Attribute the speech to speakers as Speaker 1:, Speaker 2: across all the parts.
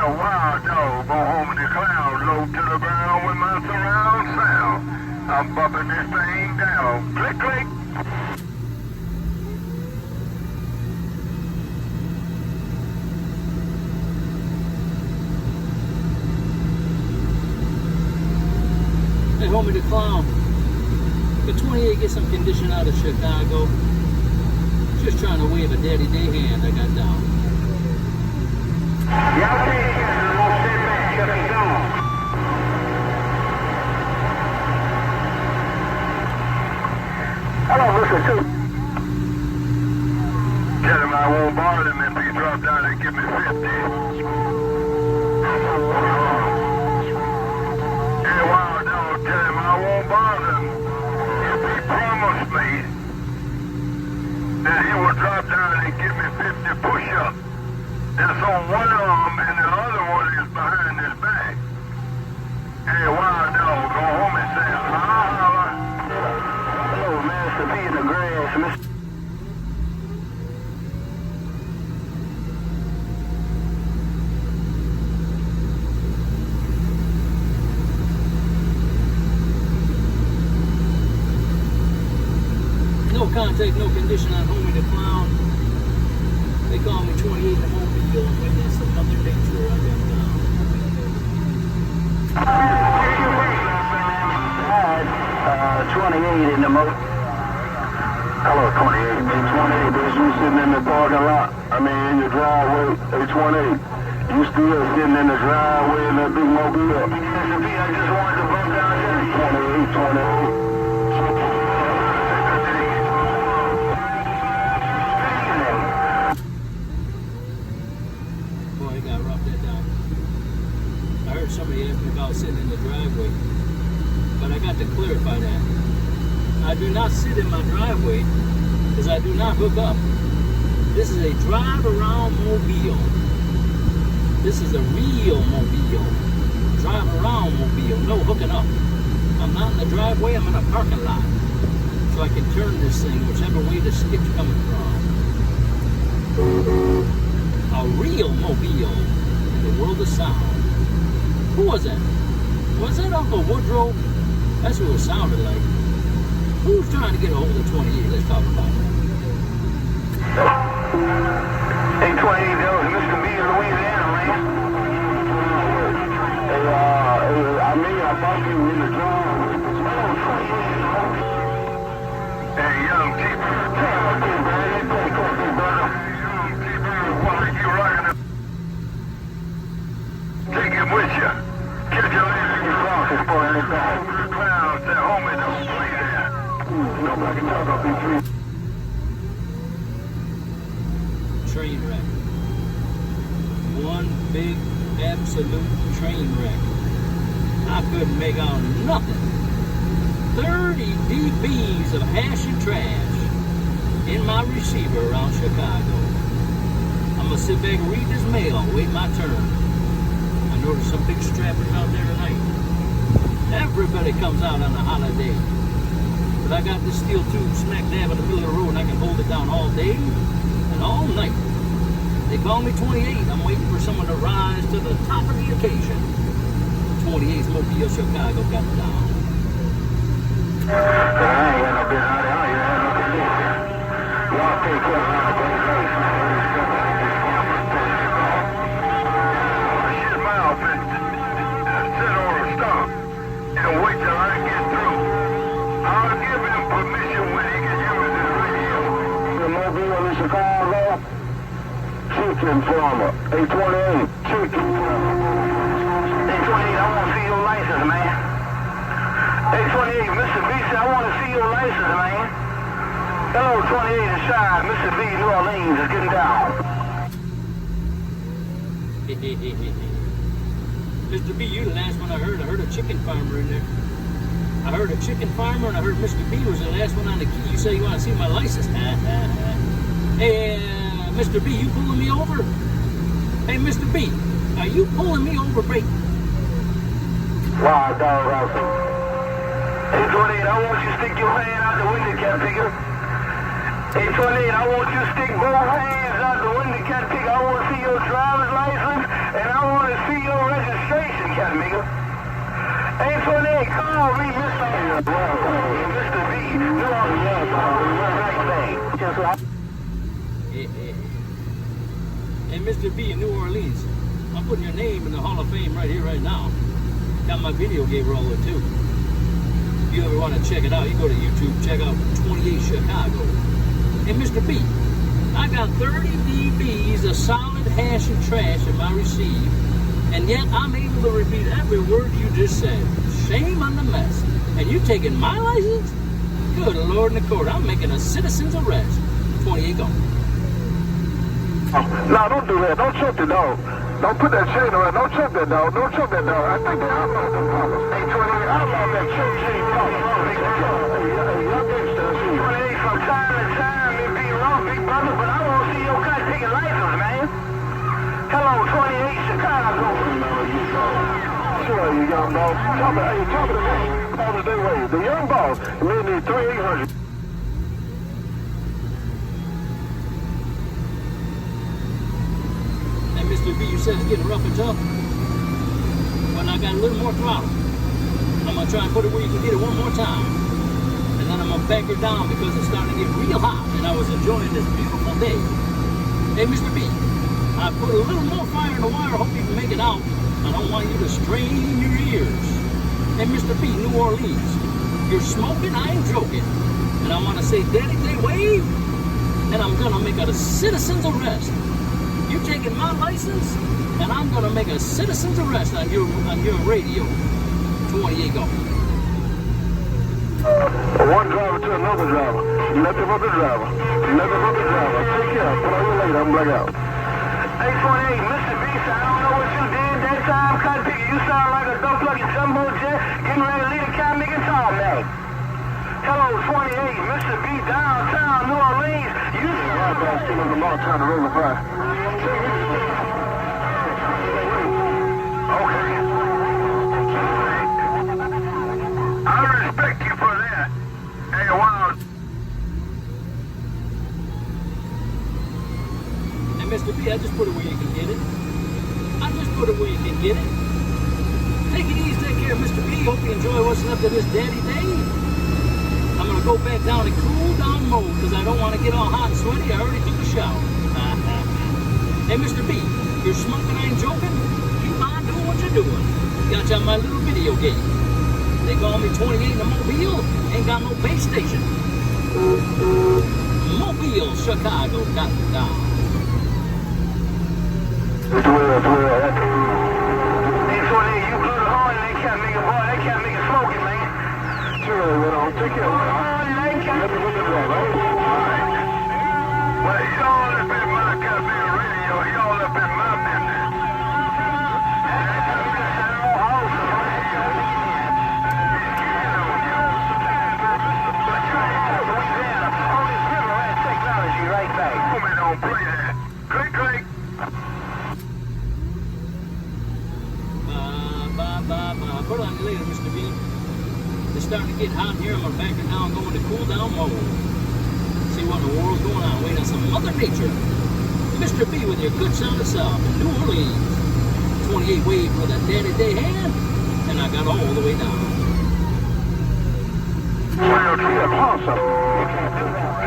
Speaker 1: wild dog, go home in the cloud, low to the ground with my surround sound. I'm bumping this thing down. Click, click.
Speaker 2: Hey, homie the clown. The 28 get some condition out of Chicago. Just trying to wave a daddy day hand I got down.
Speaker 1: Y'all take care, and we'll stay back, shut it down. Hello, Mr. Two. Tell him I won't bother him if he drop down and give me 50. Hey, wild dog, tell him I won't bother him if he promised me that he will drop down and give me 50 push-ups. That's on one arm and the other one is behind his back. Hey, wild dog, go home and say, holla. Hello, Master P in the grass, Mr.
Speaker 2: No contact, no condition on homie the clown. They call me 28 in the mobile and witness some other nature I got down.
Speaker 1: 28 in the mobile. Hello, 28. 28, there's you sitting in the parking lot. I mean, in your driveway. Hey, 28. You still sitting in the driveway in that big mobile. I just wanted to bump down here. 28, 28.
Speaker 2: Somebody asked me about sitting in the driveway, but I got to clarify that. I do not sit in my driveway because I do not hook up. This is a drive-around mobile. This is a real mobile. Drive-around mobile, no hooking up. I'm not in the driveway, I'm in a parking lot. So I can turn this thing whichever way the skip's coming from. A real mobile in the world of sound. Who was that? Was that Uncle Woodrow? That's who it sounded like. Who's trying to get a hold of 28? Let's talk about that.
Speaker 1: Hey, 28, that was Mr. B in Louisiana, man. Hey, I mean, I thought you were in the driveway. Hey, young keeper. Young keeper, why are you rocking up? Take him with you. Catch your legs in your crosses for anything. Over the clouds, that homie don't play that. Nobody can talk up in trees.
Speaker 2: Train wreck. One big absolute train wreck. I couldn't make out nothing. 30 dBs of hash and trash in my receiver around Chicago. I'm gonna sit back and read this mail, wait my turn. Notice some big strappers out there tonight. Everybody comes out on a holiday. But I got this steel tube smack dab in the middle of the road and I can hold it down all day and all night. They call me 28. I'm waiting for someone to rise to the top of the occasion. 28's Mobile, Chicago got down.
Speaker 1: I ain't got no business out there. You have no condition. Y'all take care of my place, man. Sit on a stop and wait till I get through. I'll give him permission when he can use his radio. The mobile in Chicago, chicken farmer, 828, chicken farmer. 828, I want to see your license, man. 828, Mr. B said, I want to see your license, man. Hello, 28 inside, Mr. B, New Orleans is getting down.
Speaker 2: Mr. B, you're the last one I heard. I heard a chicken farmer in there. I heard a chicken farmer and I heard Mr. B was the last one on the key. You say you want to see my license? Hey, Mr. B, you pulling me over? Hey, Mr. B, are you pulling me over, Brady?
Speaker 1: Wow, dog, out there. Hey, 28, I want you to stick your hand out the window, cat picker. Hey, 28, I want you to stick both hands out the window, cat picker. I want to see your driver's license, and I want to call me Mr. Mr. B. New Orleans, right thing. Just like.
Speaker 2: Hey, Mr. B in New Orleans, I'm putting your name in the Hall of Fame right here, right now. Got my video game roller too. If you ever want to check it out, you go to YouTube, check out 28 Chicago. Hey, Mr. B, I got 30 dBs of solid hash and trash in my receive, and yet I'm able to repeat every word you just said. Shame on the mess. And you taking my license? Good Lord in the court, I'm making a citizen's arrest. 28 go.
Speaker 1: No, don't do that. Don't choke the dog. Don't put that chain on it. Don't choke that dog. Don't choke that dog. I think they outlawed them problems. Hey, 28, outlaw that choke chain problem. Hey, young gangsters. 28, from time to time, it be wrong, big brother, but I want to see your guy taking license, man. Hello, 28 Chicago. Sure, you young boss. Top of the game. All the day way. The young boss. We need 3,800.
Speaker 2: Mr. B, you said it's getting rough and tough. When I got a little more throttle, I'm going to try and put it where you can get it one more time. And then I'm going to back her down because it's starting to get real hot and I was enjoying this beautiful day. Hey, Mr. B, I put a little more fire in the wire. I hope you can make it out. I don't want you to strain your ears. Hey, Mr. B, New Orleans, you're smoking, I ain't joking. And I want to say, Daddy, they wave. And I'm going to make a citizen's arrest. You're taking my license, and I'm going to make a citizen's arrest on your radio. 28 go.
Speaker 1: One driver to another driver. Nothing but the driver. Nothing but the driver. Take care. Put on your later. I'm black out. Hey, 28, Mr. B, I don't know what you did that time. Cut picker, you sound like a dumb-plucking jumbo jet getting ready to lead a cow nigga tall man. Hello, 28, Mr. B, downtown New Orleans. You sound like still on the law trying to roll the fire. I respect you for that. Hey, wow.
Speaker 2: And Mr. B, I just put it where you can get it. I just put it where you can get it. Take it easy, take care, Mr. B. Hope you enjoy what's left of this daddy day. I'm going to go back down in cool down mode because I don't want to get all hot and sweaty. I already took a shower. Hey, Mr. B, you're smoking, I ain't joking. Keep on doing what you're doing. Got you on my little video game. They call me 28 in the Mobile. Ain't got no base station. Mobile, Chicago, got down.
Speaker 1: Hey, 28, you blew the horn and that cat nigga, boy. That cat nigga smoking, man. Sure, well, take care. Well, he all up in my goddamn radio. He all up in my business. Right back. Homie, don't play that. Click, click.
Speaker 2: Put on you later, Mr. B. It's starting to get hot here. I'm going to back it down, going to cool down mode. See what in the world's going on. Wait on some Mother Nature. Mr. B with your good sound of self in New Orleans. 28 wave for the daddy day hand. And I got all the way down.
Speaker 1: Well, it's awesome. You can't do that.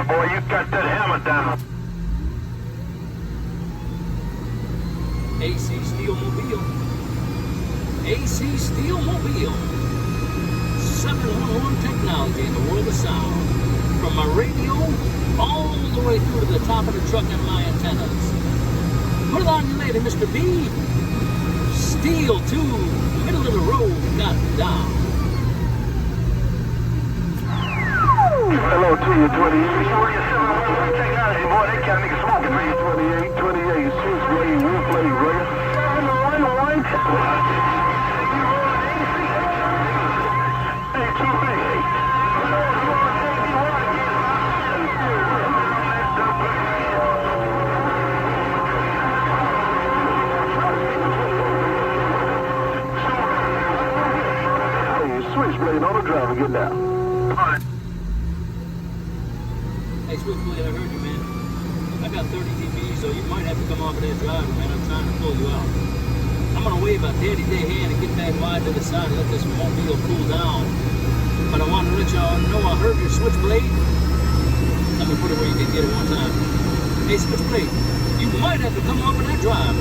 Speaker 1: Boy, you got that hammer down.
Speaker 2: AC Steel Mobile. AC Steel Mobile. 711 technology in the world of sound. From my radio all the way through to the top of the truck and my antennas. Put it on you later, Mr. B. Steel tube, middle of the road, got down.
Speaker 1: Hello to you, 28. Technology, boy, they got niggas smoking, man. 28, Switchblade, Switchblade, right? 711. Hey, 2B. Switchblade on the driver, get down.
Speaker 2: Hey, Switchblade, I heard you, man. I got 30 dB, so you might have to come off of that driver, man. I'm trying to pull you out. I'm gonna wave a daddy day hand and get back wide to the side and let this mobile cool down. But I want to let y'all know I heard your Switchblade. Let me put it where you can get it one time. Hey, Switchblade, you might have to come off of that driver.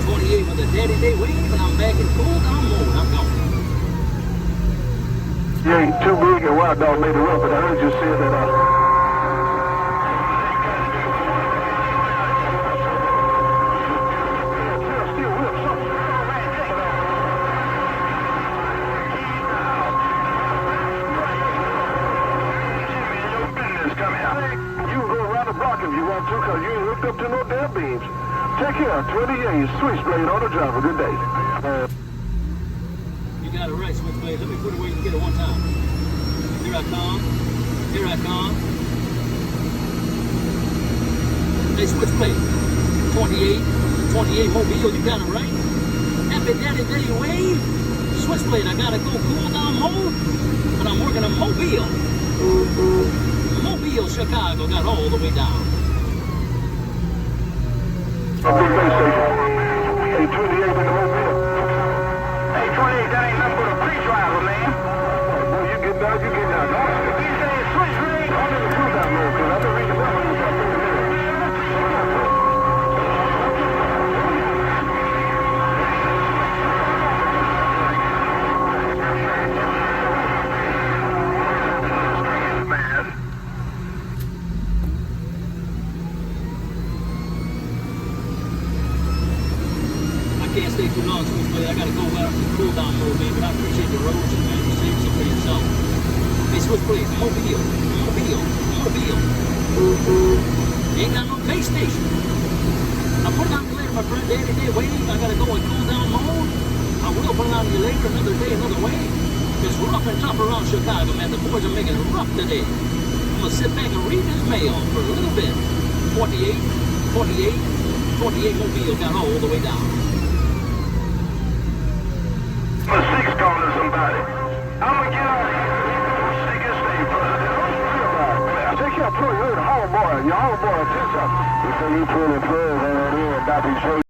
Speaker 2: 28 with a daddy day wave, and I'm back in cool down mode. I'm gone.
Speaker 1: You ain't too big and Wild Dog made it rough, but I heard you say that if you want to, because you ain't hooked up to no damn beams. Take care, 28, Switchblade on the driver. Good day.
Speaker 2: You got it right, Switchblade. Let me put it where you can get it one time. Here I come. Here I come. Hey, Switchblade. 28 Mobile, you got it right. Happy Daddy Day wave. Switchblade, I gotta go cool down mode, but I'm working on Mobile. Mobile, Chicago, got all the way down.
Speaker 1: Hey, 28 in the Mobile. Hey, 28, that ain't nothing but a pre-driver, man. Boy, you get down, you get down. He said Switchblade. I'm in the cool down mode, because I've been reading the Bible for 30 minutes.
Speaker 2: I can't stay too long, Switchblade. I gotta go out to cool down mode, man. But I appreciate the erosion, man. You saved some for yourself. Hey, Switchblade, Mobile. Ain't got no base station. I'll put it on you later, my friend. Daddy Day wave. I gotta go in cool down mode. I will put it on you later, another day, another way. It's rough and tough around Chicago, man. The boys are making it rough today. I'm gonna sit back and read this mail for a little bit. 28 Mobile got all the way down.
Speaker 1: A 6 calling somebody. I'm gonna get out of here. Sick and stay, brother. Take your plug. You're the home boy. Your home boy, attention. You say you put in plug on in, Dr.